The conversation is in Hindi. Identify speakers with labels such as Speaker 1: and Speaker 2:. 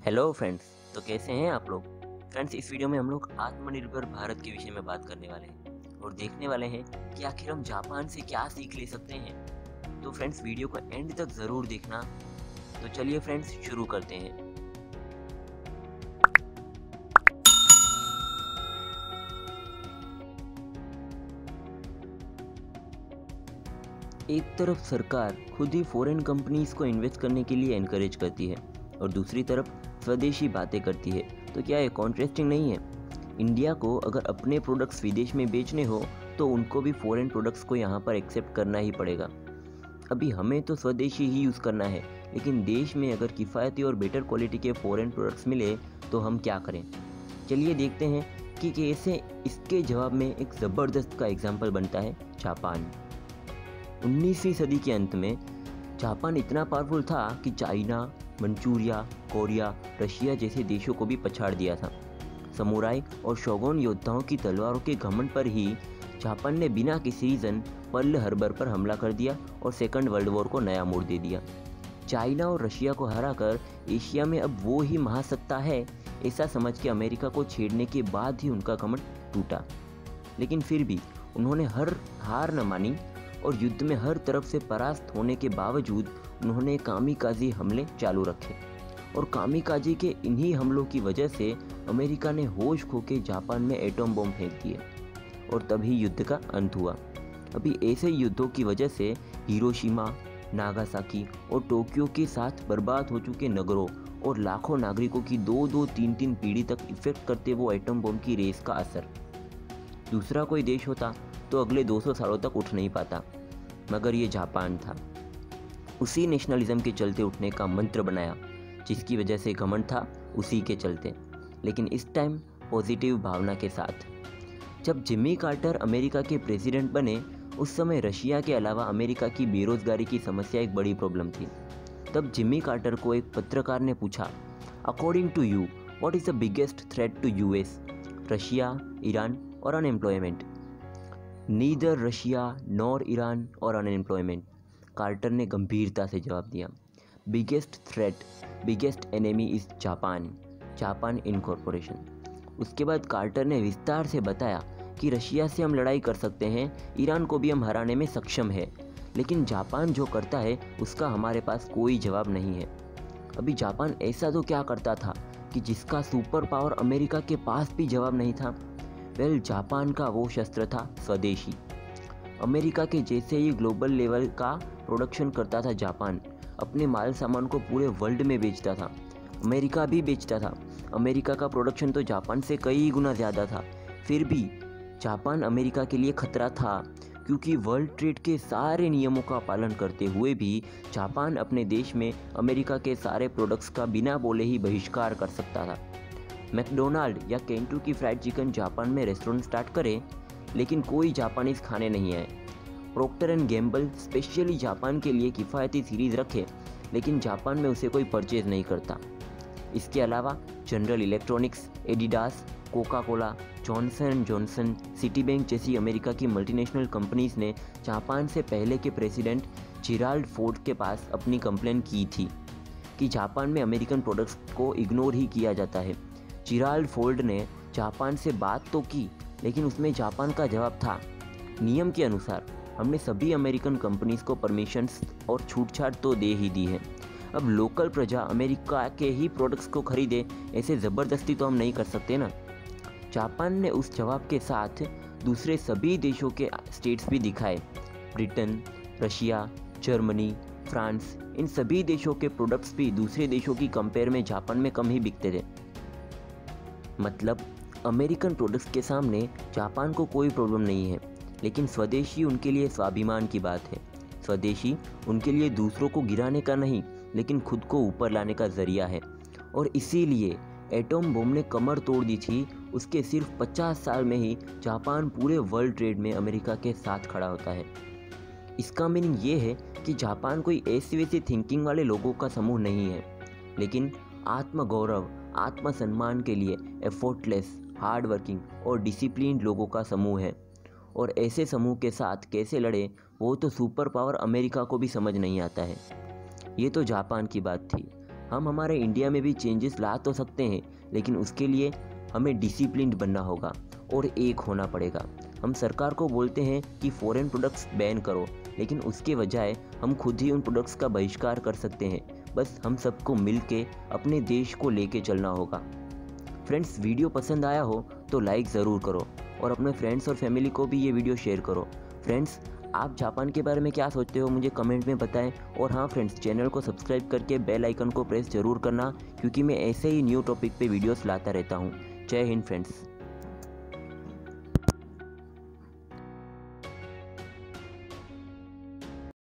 Speaker 1: Hello friends. तो कैसे हैं आप लोग। फ्रेंड्स, इस वीडियो में हम लोग आत्मनिर्भर भारत के विषय में बात करने वाले हैं और देखने वाले हैं कि आखिर हम जापान से क्या सीख ले सकते हैं। तो फ्रेंड्स, वीडियो को एंड तक ज़रूर देखना। तो चलिए फ्रेंड्स, शुरू करते हैं। एक तरफ सरकार खुद ही फॉरेन कंपनीज को इन्वेस्ट करने के लिए एनकरेज करती है और दूसरी तरफ स्वदेशी बातें करती है। तो क्या ये कॉन्ट्रास्टिंग नहीं है। इंडिया को अगर अपने प्रोडक्ट्स विदेश में बेचने हो तो उनको भी फॉरेन प्रोडक्ट्स को यहाँ पर एक्सेप्ट करना ही पड़ेगा। अभी हमें तो स्वदेशी ही यूज़ करना है, लेकिन देश में अगर किफ़ायती और बेटर क्वालिटी के फॉरेन प्रोडक्ट्स मिले तो हम क्या करें। चलिए देखते हैं कि कैसे इसके जवाब में एक ज़बरदस्त का एग्जाम्पल बनता है जापान। 19वीं सदी के अंत में जापान इतना पावरफुल था कि चाइना, मंचूरिया, कोरिया, रशिया जैसे देशों को भी पछाड़ दिया था। समुराई और शोगुन योद्धाओं की तलवारों के घमंड पर ही जापान ने बिना किसी रीज़न पर्ल हार्बर पर हमला कर दिया और सेकंड वर्ल्ड वॉर को नया मोड़ दे दिया। चाइना और रशिया को हराकर एशिया में अब वो ही महासत्ता है, ऐसा समझ के अमेरिका को छेड़ने के बाद ही उनका घमंड टूटा। लेकिन फिर भी उन्होंने हार न मानी और युद्ध में हर तरफ से परास्त होने के बावजूद उन्होंने कामिकाजी हमले चालू रखे और कामिकाजी के इन्हीं हमलों की वजह से अमेरिका ने होश खो के जापान में एटम बम फेंक दिए और तभी युद्ध का अंत हुआ। अभी ऐसे युद्धों की वजह से हिरोशिमा, नागासाकी और टोक्यो के साथ बर्बाद हो चुके नगरों और लाखों नागरिकों की 2-3 पीढ़ी तक इफेक्ट करते वो एटम बम की रेस का असर। दूसरा कोई देश होता तो अगले 200 सालों तक उठ नहीं पाता, मगर ये जापान था। उसी नेशनलिज्म के चलते उठने का मंत्र बनाया, जिसकी वजह से घमंड था उसी के चलते, लेकिन इस टाइम पॉजिटिव भावना के साथ। जब जिमी कार्टर अमेरिका के प्रेसिडेंट बने उस समय रशिया के अलावा अमेरिका की बेरोजगारी की समस्या एक बड़ी प्रॉब्लम थी। तब जिमी कार्टर को एक पत्रकार ने पूछा, according to you what is the biggest threat to US, Russia, Iran और unemployment. Neither Russia nor Iran और अनएम्प्लॉयमेंट, कार्टर ने गंभीरता से जवाब दिया। Biggest threat, biggest enemy is Japan, Japan incorporation. उसके बाद कार्टर ने विस्तार से बताया कि रशिया से हम लड़ाई कर सकते हैं, ईरान को भी हम हराने में सक्षम है, लेकिन जापान जो करता है उसका हमारे पास कोई जवाब नहीं है। अभी जापान ऐसा तो क्या करता था कि जिसका सुपर पावर अमेरिका के पास भी जवाब नहीं था। जापान का वो शस्त्र था स्वदेशी। अमेरिका के जैसे ही ग्लोबल लेवल का प्रोडक्शन करता था जापान, अपने माल सामान को पूरे वर्ल्ड में बेचता था। अमेरिका भी बेचता था। अमेरिका का प्रोडक्शन तो जापान से कई गुना ज़्यादा था। फिर भी जापान अमेरिका के लिए खतरा था, क्योंकि वर्ल्ड ट्रेड के सारे नियमों का पालन करते हुए भी जापान अपने देश में अमेरिका के सारे प्रोडक्ट्स का बिना बोले ही बहिष्कार कर सकता था। मैकडोनाल्ड या केंटुकी फ्राइड चिकन जापान में रेस्टोरेंट स्टार्ट करे, लेकिन कोई जापानीज खाने नहीं आए। Proctor and Gamble specially Japan के लिए किफ़ायती सीरीज रखे, लेकिन जापान में उसे कोई परचेज नहीं करता। इसके अलावा general electronics, Adidas, Coca Cola, Johnson and Johnson, city bank जैसी अमेरिका की मल्टीनेशनल कंपनीज ने जापान से पहले के प्रेसिडेंट जेराल्ड फोर्ड के पास अपनी कंप्लेन की थी कि जापान में अमेरिकन प्रोडक्ट्स को इग्नोर ही किया जाता है। जेराल्ड फोर्ड ने जापान से बात तो की, लेकिन उसमें जापान का जवाब था, नियम के अनुसार हमने सभी अमेरिकन कंपनीज को परमिशंस और छूट-छाट तो दे ही दी है। अब लोकल प्रजा अमेरिका के ही प्रोडक्ट्स को खरीदे, ऐसे ज़बरदस्ती तो हम नहीं कर सकते ना। जापान ने उस जवाब के साथ दूसरे सभी देशों के स्टेट्स भी दिखाए। ब्रिटेन, रशिया, जर्मनी, फ्रांस, इन सभी देशों के प्रोडक्ट्स भी दूसरे देशों की कंपेयर में जापान में कम ही बिकते थे। मतलब अमेरिकन प्रोडक्ट्स के सामने जापान को कोई प्रॉब्लम नहीं है, लेकिन स्वदेशी उनके लिए स्वाभिमान की बात है। स्वदेशी उनके लिए दूसरों को गिराने का नहीं, लेकिन खुद को ऊपर लाने का जरिया है। और इसीलिए एटम बम ने कमर तोड़ दी थी। उसके सिर्फ 50 साल में ही जापान पूरे वर्ल्ड ट्रेड में अमेरिका के साथ खड़ा होता है। इसका मीनिंग ये है कि जापान कोई ऐसी वैसी थिंकिंग वाले लोगों का समूह नहीं है, लेकिन आत्मगौरव, आत्मसम्मान के लिए एफर्टलेस, हार्ड वर्किंग और डिसिप्लिन्ड लोगों का समूह है। और ऐसे समूह के साथ कैसे लड़े, वो तो सुपर पावर अमेरिका को भी समझ नहीं आता है। ये तो जापान की बात थी। हम हमारे इंडिया में भी चेंजेस ला तो सकते हैं, लेकिन उसके लिए हमें डिसिप्लिन्ड बनना होगा और एक होना पड़ेगा। हम सरकार को बोलते हैं कि फॉरेन प्रोडक्ट्स बैन करो, लेकिन उसके बजाय हम खुद ही उन प्रोडक्ट्स का बहिष्कार कर सकते हैं। बस हम सबको मिल के अपने देश को लेके चलना होगा। फ्रेंड्स, वीडियो पसंद आया हो तो लाइक ज़रूर करो और अपने फ्रेंड्स और फैमिली को भी ये वीडियो शेयर करो। फ्रेंड्स, आप जापान के बारे में क्या सोचते हो मुझे कमेंट में बताएं। और हाँ फ्रेंड्स, चैनल को सब्सक्राइब करके बेल आइकन को प्रेस ज़रूर करना, क्योंकि मैं ऐसे ही न्यू टॉपिक पे वीडियोस लाता रहता हूँ। जय हिंद फ्रेंड्स।